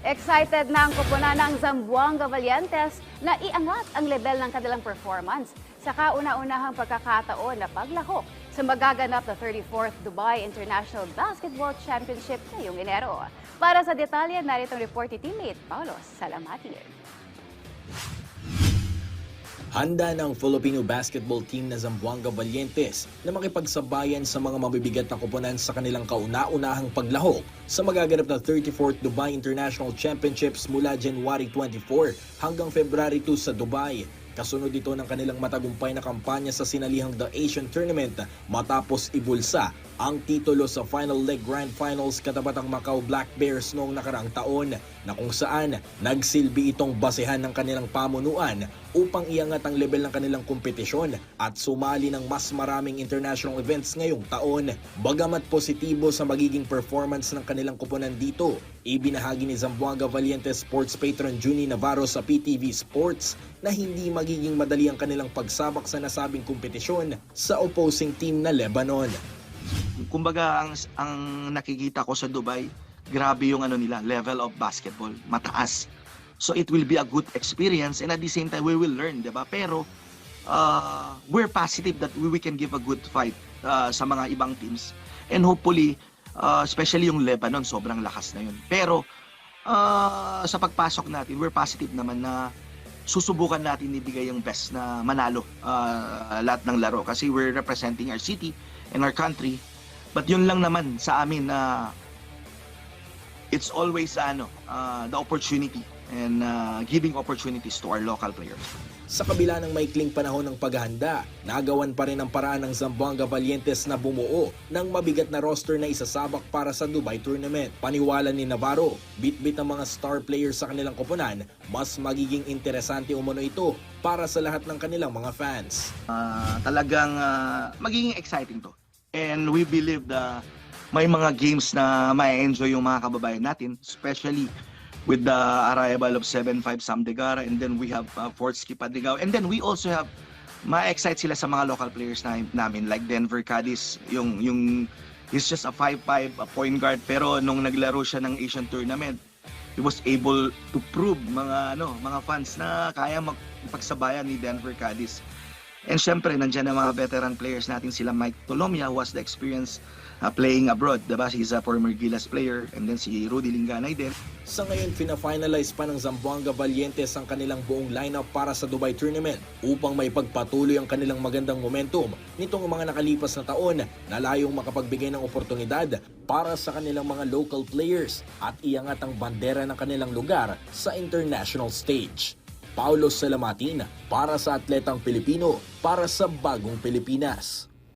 Excited na ang koponan ng Zamboanga Valientes na iangat ang level ng kanilang performance sa kauna-unahang pagkakataon na paglahok sa magaganap na 34th Dubai International Basketball Championship ngayong Enero. Para sa detalye, narito ang report ni teammate Paulo Salamati. Handa ng Filipino basketball team na Zamboanga Valientes na makipagsabayan sa mga mabibigat na koponan sa kanilang kauna-unahang paglahok sa magaganap na 34th Dubai International Championships mula January 24 hanggang February 2 sa Dubai. Kasunod ito ng kanilang matagumpay na kampanya sa sinalihang The Asian Tournament matapos ibulsa ang titulo sa Final Leg Grand Finals katapat ang Macau Black Bears noong nakaraang taon na kung saan nagsilbi itong basehan ng kanilang pamunuan upang iangat ang level ng kanilang kompetisyon at sumali ng mas maraming international events ngayong taon. Bagamat positibo sa magiging performance ng kanilang koponan dito, ibinahagi ni Zamboanga Valientes Sports Patron Junie Navarro sa PTV Sports na hindi magiging madali ang kanilang pagsabak sa nasabing kompetisyon sa opposing team na Lebanon. Kumbaga ang nakikita ko sa Dubai, grabe yung level of basketball, mataas. So it will be a good experience and at the same time we will learn, 'di ba? Pero we're positive that we can give a good fight sa mga ibang teams. And hopefully, especially yung Lebanon, sobrang lakas na yun. Pero sa pagpasok natin, we're positive naman na susubukan natin ibigay yung best na manalo lahat ng laro kasi we're representing our city and our country. But yun lang naman sa amin na it's always the opportunity and giving opportunities to our local players. Sa kabila ng maikling panahon ng paghahanda, nagawan pa rin ang paraan ng Zamboanga Valientes na bumuo ng mabigat na roster na isasabak para sa Dubai Tournament. Paniwala ni Navarro, bit-bit ang mga star players sa kanilang koponan, mas magiging interesante umano ito para sa lahat ng kanilang mga fans. Talagang magiging exciting to. And we believe na may mga games na ma-enjoy yung mga kababayan natin, especially with the arrival of 7-5 Sam Degara, and then we have Fortsky Padrigao, and then we also have ma-excite sila sa mga local players namin like Denver Cadiz, yung he's just a 5'5", a point guard, pero nung naglaro siya ng Asian Tournament, he was able to prove mga fans na kaya magpagsabayan ni Denver Cadiz. And syempre, nandiyan ang mga veteran players natin, sila Mike Tolomia, who has the experience playing abroad. Diba? He's a former Gilas player. And then si Rudy Linganay din. Sa ngayon, fina-finalize pa ng Zamboanga Valientes ang kanilang buong lineup para sa Dubai Tournament upang may pagpatuloy ang kanilang magandang momentum nitong mga nakalipas na taon na layong makapagbigay ng oportunidad para sa kanilang mga local players at iangat ang bandera ng kanilang lugar sa international stage. Paulo Salamatin para sa Atletang Pilipino para sa Bagong Pilipinas.